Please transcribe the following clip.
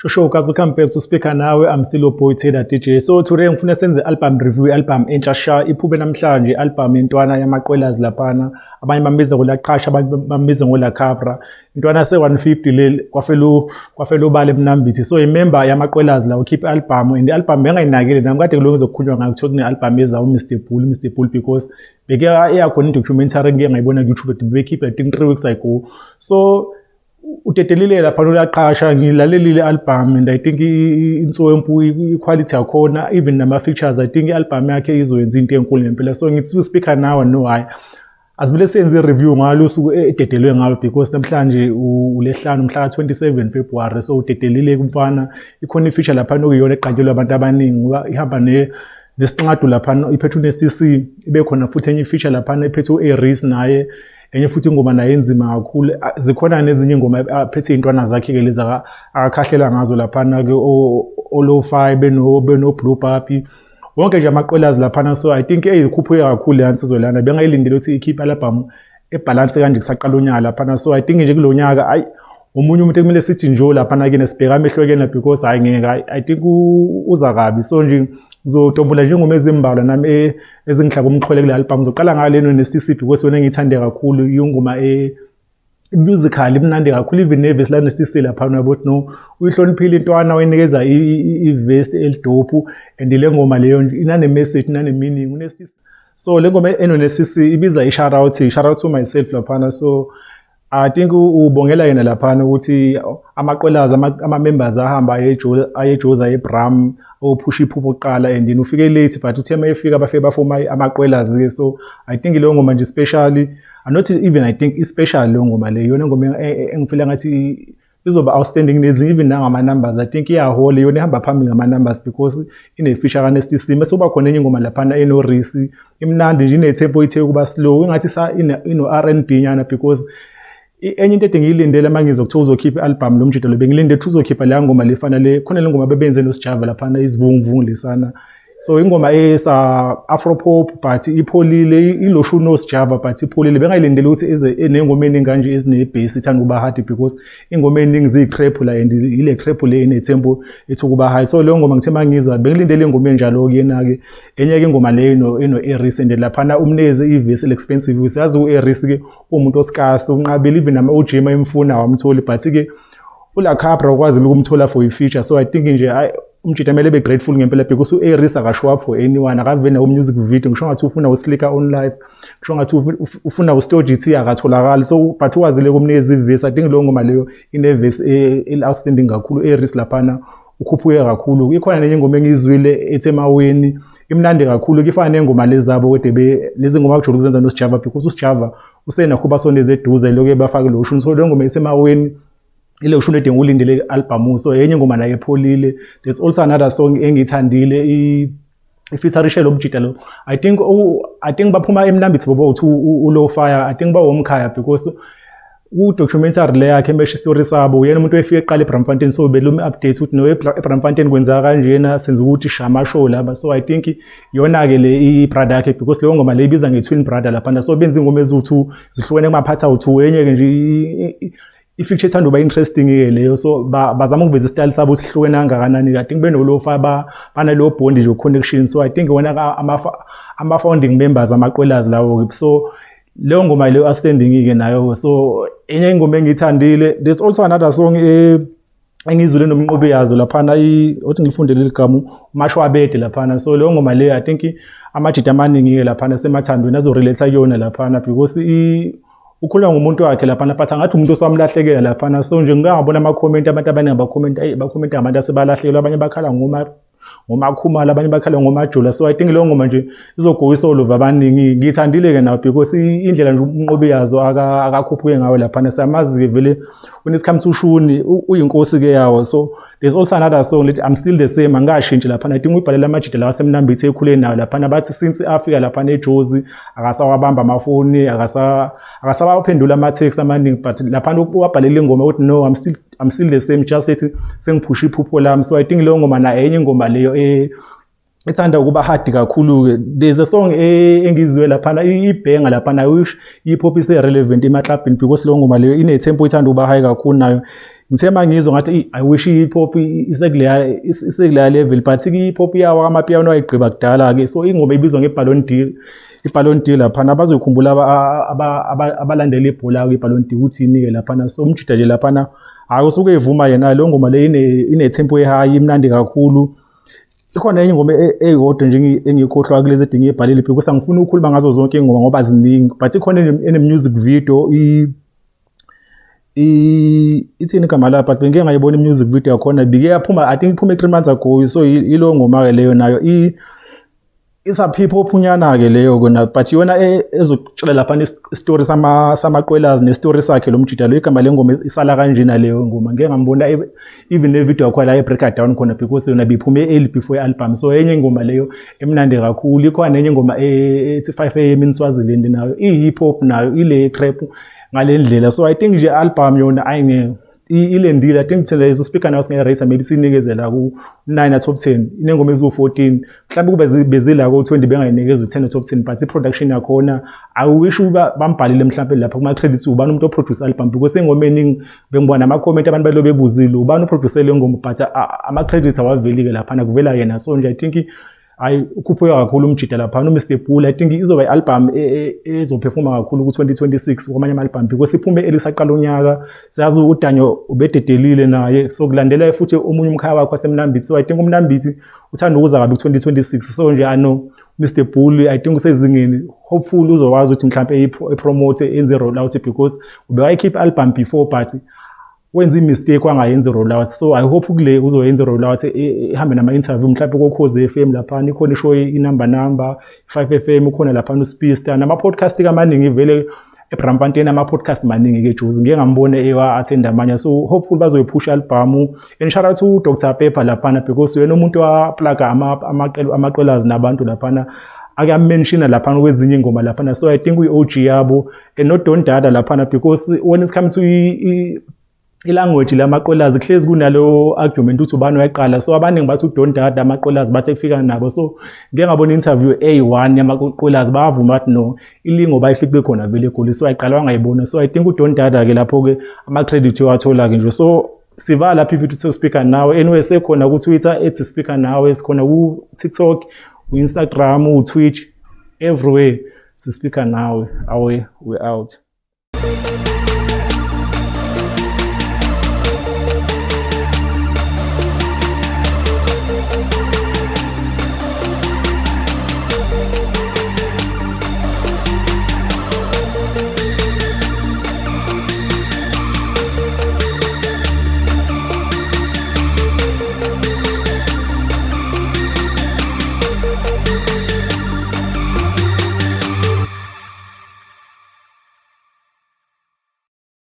show kazi compared to speaker nawe I'm still a boy Taylor DJ. So today ngifuna senze album review, album entsha sha iphume namhlanje, album intwana yamaqwelazi laphana, abanye bambiza ngolaqhasha, abanye bambiza ngola Capra, intwana se 150 le kwafela ubale mnambithi. So remember yamaqwelazi la ukhipha album, and album engayinakile nami kade kuloko zokukhulunywa ngayo kuthiwa kune album eza Mr Bull because beke iyakhona documentary ngeke ngayibona ku YouTube bebekhipha I think 3 weeks ago. So utetelile lapha laqhasha ngilalelile album, and I think inswempu quality yakhona, even nama features I think album yakhe izoyenza into enkulu ngempela. So ngithi speaker now no why asibile senze review ngalo suku ededelwe ngayo because namhlanje ulehlanu mhla 27 February. So udedelile kumfana ikhona feature lapha nokuyona eqatshelwe abantu abaningi ihamba nesincado lapha iphethe uNSTC, ibe khona futhi enye feature lapha iphethe uAris naye enye futhi ingoma naye enzima kakhulu. Zikhona nezinye ingoma aphethe intwana zakhe ke lezi akakhahlela ngazo lapha ke lo-fi beno Blue Papi wonke nje amaqwelazi lapha. So I think eyikhuphuke kakhulu yansizwe lana bengayilindele ukuthi ikhiphe album ebalance kanje kusaqala unyaka lapha. So I think nje kulonyaka umunye umuntu ekumele sithi njo lapha ke nesibheka amehlokena because hayi ngeke I think uza kabi. So nje ngizotombola nje ingoma ezimbalwa nami ezingihlaka umxhole kule album. Ngizoqala ngaleno neSTC because wena ngithande kakhulu ingoma musical imnandi kakhulu, even neverse la neSTC lapha nabo no uyihloniphile intwana wayinikeza iverse elidope, and le ngoma leyo inane message inane meaning uneSTC. So le ngoma neSTC ibiza shout out to myself lapha. So I think ubongela yena lapha ukuthi amaqwelazi ama members ahamba ayejoza eBram ophusha iphupho oqala, and then ufike late but uthe mayefika bafike bafoma amaqwelazi. So I think leyo ngoma nje especially not even I think especially leyo ngoma leyo yona ngoma engifela ngathi izoba outstanding nezinye even nangama numbers. I think iyahole yona ihamba phambili ngama numbers because ine feature kaNSTC mase kuba khona enye ingoma lapha enorisi imnandi nje inetempo ithe kuba slow ngathi sa ino R&B nyana because enye into engiyilindele mangizokuthola uzokhipha album lo mjito lo bengilinde ukuthi uzokhipha la ngoma lefana le khona le ngoma bebenze noSjava lapha izivunguvungu lesana. So ingoma esa afro pop but ipholile iloshu noSjava but ipholile bengayilindele ukuthi eze enengoma eningi kanje ezine bass ithanda kuba hard because ingoma eningi ziyikrep la, and ile krep le inetempo ethu kuba high. So leyo ngoma ngithe mangizwa bengilindele ingoma enjalo kuyena ke enye ke ingoma le eno Aris, and lapha umneze iverse expensive usazi uAris ke umuntu oscarce unqabile even nama OG emfuna wamtholi but ke ula Capra ukwazi ukumthola for i-feature. So I think nje umjita mele be grateful ngempela because uAris akashow up for anyone, akavena music video ngisho ngathi ufuna uSlicker on live, ngisho ngathi ufuna uStoGT akatholakala. So but wazile kumnikeza iverse. I think lo ngoma leyo ineverse outstanding kakhulu. uAris lapha ukhuphuke kakhulu. Ikhona nenye ingoma engizwile ethemaweni imnandi kakhulu kifana nengoma lezabo kodwa lezi ngoma akujula ukuzenza noSjava because uSjava usena kuba sondeze eduze lokho bafake lo shuni. So le ngoma isemaweni ile ushune edinga ulindele album. So yenye ngoma naye epholile. There's also another song engithandile ifeaturing lo mjita lo. I think baphuma emnambithi bobo ulo fire. I think bawomkhaya because documentary le yakhe emesha story sabo yena umuntu efike eqala eBramfontein. So belumi update ukuthi no eBramfontein kwenza kanjena senza ukuthi shama show laba. So I think yona ke le ibrother yakhe because leyo ngoma le ibiza nge-twin brother lapha. So benza ingoma ezu2 zihlukene kumaphatha u2 yenye ke nje i-feature ethanda uba interesting ke leyo. So bazama ukuveza style sabo sihlukene kangakanani. I think benolo-fi banalo bond nje connection. So I think wona ama founding members amaqwelazi lawo. So leyo ngoma leyo outstanding ke nayo. So enye ingoma engithandile, there's also another song engizule nomnqobi yazo lapha othi ngilifundele ligama uMashwabede lapha. So leyo ngoma leyo I think amajita amaningi ke lapha semathandweni azorelate kuyona lapha because ukhuluma ngomuntu wakhe lapha but angathi umuntu osamlahlekela lapha. So nje ngingabona ama comment abantu abaningi ba-comment abantu asebalahlekelwa, abanye bakhala ngomakhumala, abanye bakhala ngomajula. So I think leyo ngoma nje izogoyisa all over abaningi. Ngithandile ke nawo because indlela nje umnqobi yazo akakhuphuke ngayo lapha. Siyamazi ke vele when to ushuni uyinkosi ke yawo. So there's also another song let I'm still the same angashintshi lapha. I think uyibhalela amajida lawa semnambithi ekhuleni nayo lapha bathi since afika lapha eJozi akasawabamba amafoni, akasawaphendula ama-text amaningi, but lapha wabhalela ingoma ukuthi no I'm still the same, just ethi sengiphusha iphupho lami. So I think leyo ngoma na enye ingoma leyo ethanda ukuba hard kakhulu ke. There's a song engizwe lapha ibhenga lapha wish hip hop is relevant emaklabhini because leyo ngoma leyo ine tempo ethanda ukuba high kakhulu nayo. ngithe mangizwa ngathi I wish hip hop isekuleya level but hip hop yawo amapiano ayigqiba kudala ke so ingoma ibizwa ngeBallon d'Or lapha abazokhumbula abalandela ibhola ke Ballon d'Or uthi inike lapha so umjida nje lapha akusuke evuma yena lo ngoma le ine tempo ehigh imnandi kakhulu. Ikhona enye ingoma eyodwa nje engikhohlwa kulezi edinga ibhalile because angifuni ukukhuluma ngazo zonke ingoma ngoba ziningi but ikhona ene music video ithini igama lapha but ngeke ngayibona music video yakhona bike yaphuma I think iphuma 3 months ago so ilo ngoma ke leyo nayo isa people phunyana ke leyo kona but yona ezokutshela lapha story samaqwelazi ne story sakhe lo mjida lo igama lengoma isala kanjena leyo ngoma ngeke ngambona even le video yakho la e-break down khona because yona biphume early before album so enye ingoma leyo emnandi kakhulu ikhona enye ingoma ethi 5 AM in Swaziland nayo hip hop nayo ile trap ngalendlela so I think nje album yona ayine ilendile I think thina lezo speaker nawo singe rate maybe sinikezela ku 9 top 10 inengoma ezu 14 mhlawumbe kube bezila ku 20 bengayinikeza u10 top 10 but iproduction yakhona I wish uba bambhalile mhlawumbe lapha kuma credits ubani umuntu oproduce album because engomeni bengibona ama comment abantu balo bebuzile ubani uproducer le ngoma but ama credits awavelike lapha kuvela yena so nje I think ukhuphuka kakhulu umjida lapha Mr Bull I think izoba ialbum ezoperforma kakhulu ku 2026 kwamanye ama-album because iphume elisaqala unyaka siyazi uDanyo ubededelile naye so kulandela futhi omunye umkhaya wakhe wasemnambithi so I think umnambithi uthanda ukuza kabi ku 2026 so nje Mr Bull I think usezingeni hopefully uzokwazi ukuthi mhlawumbe ipromote enze roll out because ubewayikhip album before but wenza imistake wangayenza roll out so I hope kule uzoyenza roll out ihambe nama interview mhlawumbe ko Khoze FM lapha ikhona ishow inumber 5 FM ukhona lapha uSpeedster nama podcast kamaningi vele eBraamfontein ama podcast maningi ke Jozi ngeke ngambone attend amanye so hopefully bazoyiphusha album and shout out to Dr Pepper lapha because yena umuntu wa plug amaqwelazi nabantu lapha ake mention lapha kwezinye ingoma lapha so I think we OG yabo and not Don Dada lapha because when it's come to ilanguage lamaqwelazi kuhlezi kunalo argument uthi ubani wayeqala so abaningi bathi uDon Dada amaqwelazi bathe kufika nabo so ngeke ngabona interview A1 yamaqwelazi bavuma bathi no ilingo bayifikile khona vele egoli so ayiqala wangayibona so I think uDon Dada ke lapho ke ama credit wathola ke nje so siva lapha ividiyo Speaker Now anyway sekhona ku Twitter @Speaker Now esikhona ku TikTok ku Instagram ku Twitch everywhere Speaker Now we out.